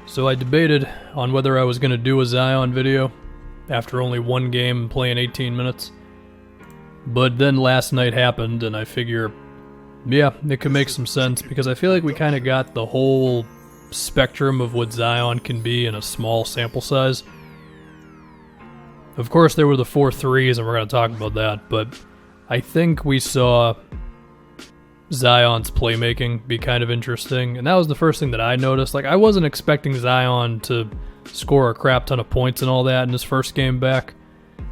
So I debated on whether I was going to do a Zion video after only one game and playing 18 minutes. But then last night happened and I figure, yeah, it could make some sense because I feel like we kind of got the whole spectrum of what Zion can be in a small sample size. Of course there were the 4 threes and we're going to talk about that, but I think we saw Zion's playmaking be kind of interesting, and that was the first thing that I noticed. Like, I wasn't expecting Zion to score a crap ton of points and all that in his first game back,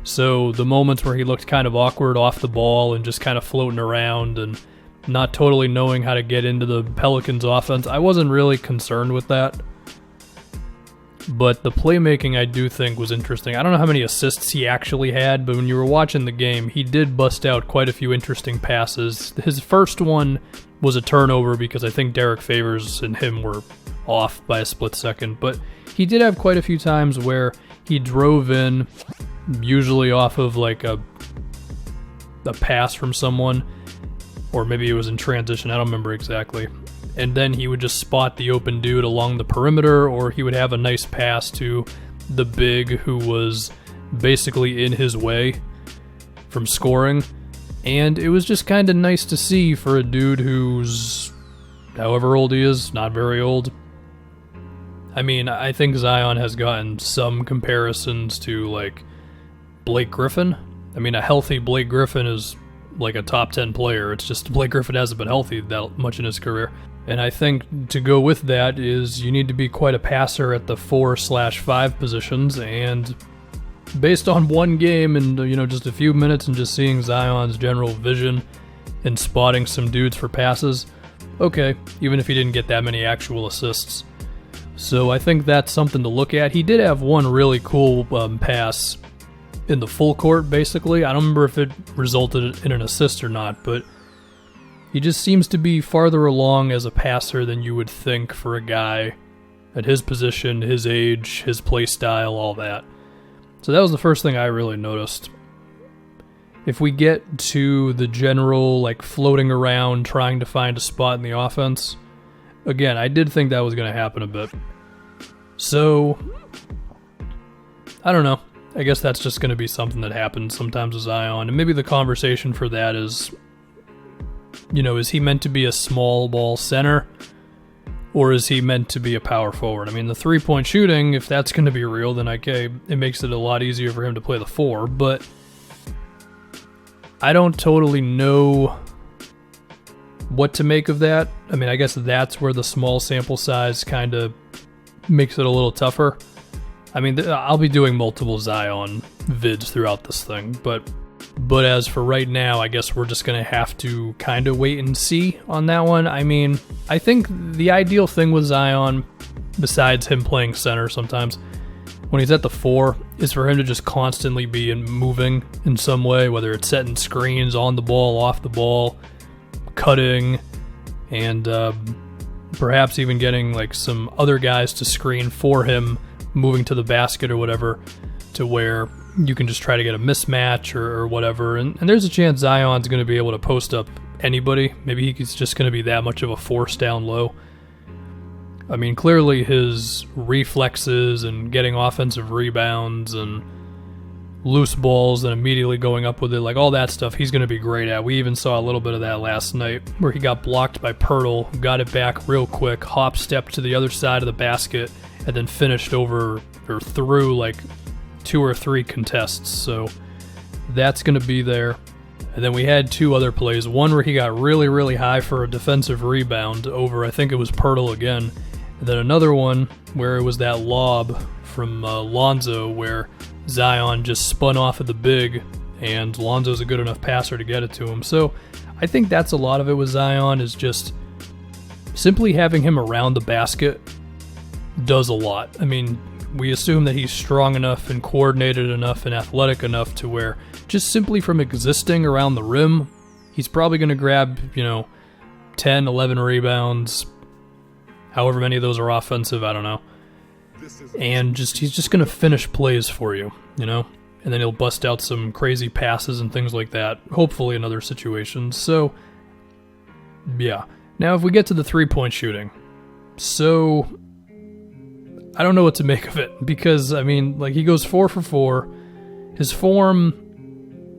so the moments where he looked kind of awkward off the ball and just kind of floating around and not totally knowing how to get into the Pelicans offense, I wasn't really concerned with that. But the playmaking I do think was interesting. I don't know how many assists he actually had, but when you were watching the game, he did bust out quite a few interesting passes. His first one was a turnover because I think Derek Favors and him were off by a split second, but he did have quite a few times where he drove in, usually off of like a pass from someone, or maybe it was in transition, I don't remember exactly. And then he would just spot the open dude along the perimeter, or he would have a nice pass to the big who was basically in his way from scoring. And it was just kind of nice to see for a dude who's, however old he is, not very old. I mean, I think Zion has gotten some comparisons to, like, Blake Griffin. I mean, a healthy Blake Griffin is like a top 10 player. It's just Blake Griffin hasn't been healthy that much in his career. And I think to go with that is you need to be quite a passer at the 4/5 positions, and based on one game and, you know, just a few minutes and just seeing Zion's general vision and spotting some dudes for passes, okay, even if he didn't get that many actual assists. So I think that's something to look at. He did have one really cool pass in the full court, basically. I don't remember if it resulted in an assist or not, but he just seems to be farther along as a passer than you would think for a guy at his position, his age, his play style, all that. So that was the first thing I really noticed. If we get to the general, like, floating around, trying to find a spot in the offense, again, I did think that was going to happen a bit. So, I don't know. I guess that's just going to be something that happens sometimes with Zion. And maybe the conversation for that is, you know, is he meant to be a small ball center, or is he meant to be a power forward? I mean, the three-point shooting, if that's going to be real, then okay, it makes it a lot easier for him to play the 4, but I don't totally know what to make of that. I mean, I guess that's where the small sample size kind of makes it a little tougher. I mean, I'll be doing multiple Zion vids throughout this thing, but as for right now, I guess we're just going to have to kind of wait and see on that one. I mean, I think the ideal thing with Zion, besides him playing center sometimes, when he's at the 4, is for him to just constantly be moving in some way, whether it's setting screens on the ball, off the ball, cutting, and perhaps even getting like some other guys to screen for him, moving to the basket or whatever, to where you can just try to get a mismatch or whatever. And there's a chance Zion's going to be able to post up anybody. Maybe he's just going to be that much of a force down low. I mean, clearly his reflexes and getting offensive rebounds and loose balls and immediately going up with it, like all that stuff, he's going to be great at. We even saw a little bit of that last night where he got blocked by Pirtle, got it back real quick, hop stepped to the other side of the basket, and then finished over or through like 2 or 3 contests. So that's going to be there. And then we had 2 other plays. One where he got really, really high for a defensive rebound over, I think it was Pirtle again. And then another one where it was that lob from Lonzo where Zion just spun off of the big, and Lonzo's a good enough passer to get it to him. So I think that's a lot of it with Zion, is just simply having him around the basket does a lot. I mean, we assume that he's strong enough and coordinated enough and athletic enough to where just simply from existing around the rim, he's probably going to grab, 10, 11 rebounds, however many of those are offensive, I don't know. And he's just going to finish plays for you, and then he'll bust out some crazy passes and things like that, hopefully in other situations. So, yeah. Now, if we get to the three-point shooting, so I don't know what to make of it because, I mean, like, he goes 4 for 4. His form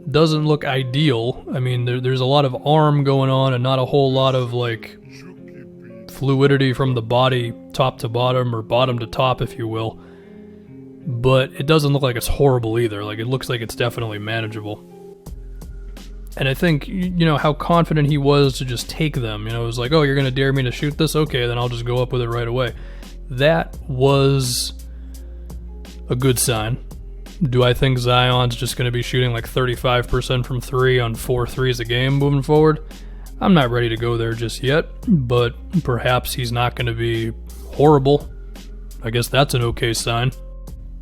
doesn't look ideal. I mean, there's a lot of arm going on and not a whole lot of, like, fluidity from the body top to bottom or bottom to top, if you will. But it doesn't look like it's horrible either. Like, it looks like it's definitely manageable. And I think, you know, how confident he was to just take them. You know, it was like, oh, you're going to dare me to shoot this? Okay, then I'll just go up with it right away. That was a good sign. Do I think Zion's just going to be shooting like 35% from 3 on 4 threes a game moving forward? I'm not ready to go there just yet, but perhaps he's not going to be horrible. I guess that's an okay sign.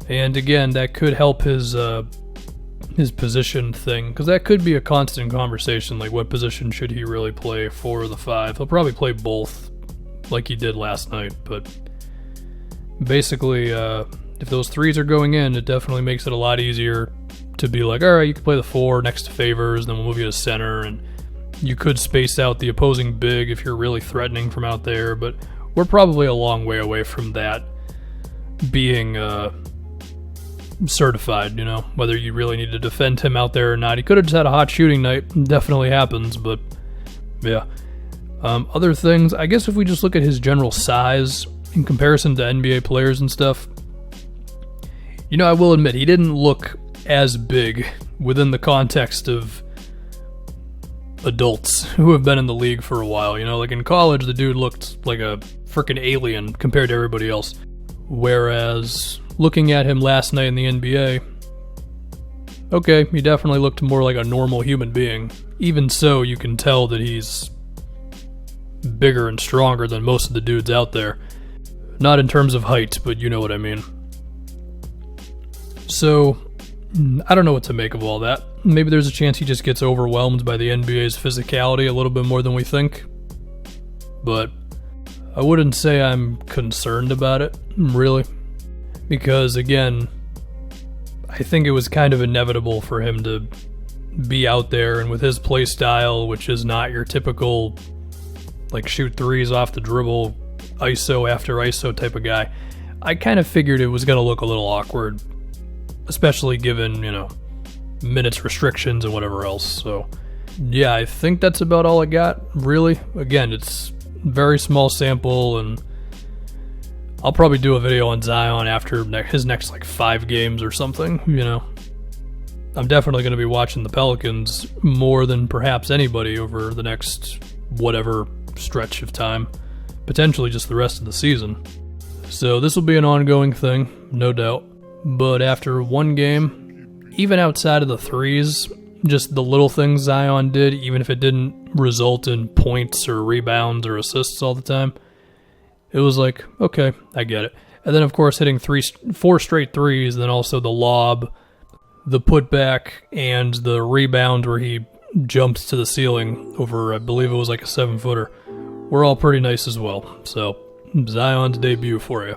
And again, that could help his position thing, because that could be a constant conversation, like what position should he really play, 4 or the 5. He'll probably play both like he did last night, but basically if those threes are going in, it definitely makes it a lot easier to be like, all right, you can play the 4 next to Favors, then we'll move you to center, and you could space out the opposing big if you're really threatening from out there, but we're probably a long way away from that being certified, you know, whether you really need to defend him out there or not. He could have just had a hot shooting night. Definitely happens, but yeah. Other things, I guess if we just look at his general size in comparison to NBA players and stuff, you know, I will admit he didn't look as big within the context of adults who have been in the league for a while. You know, like in college, the dude looked like a freaking alien compared to everybody else. Whereas looking at him last night in the NBA, okay, he definitely looked more like a normal human being. Even so, you can tell that he's bigger and stronger than most of the dudes out there. Not in terms of height, but you know what I mean. So, I don't know what to make of all that. Maybe there's a chance he just gets overwhelmed by the NBA's physicality a little bit more than we think. But I wouldn't say I'm concerned about it, really. Because, again, I think it was kind of inevitable for him to be out there, and with his play style, which is not your typical, like, shoot threes off the dribble, ISO after ISO type of guy, I kind of figured it was going to look a little awkward, especially given, you know, minutes restrictions and whatever else. So, yeah, I think that's about all I got, really. Again, it's very small sample, and I'll probably do a video on Zion after his next, like, 5 games or something, you know. I'm definitely going to be watching the Pelicans more than perhaps anybody over the next whatever stretch of time. Potentially just the rest of the season. So this will be an ongoing thing, no doubt. But after one game, even outside of the threes, just the little things Zion did, even if it didn't result in points or rebounds or assists all the time, it was like, okay, I get it. And then, of course, hitting 4 straight threes, and then also the lob, the putback, and the rebound where he jumped to the ceiling over, I believe it was like a 7-footer, were all pretty nice as well. So, Zion's debut for you.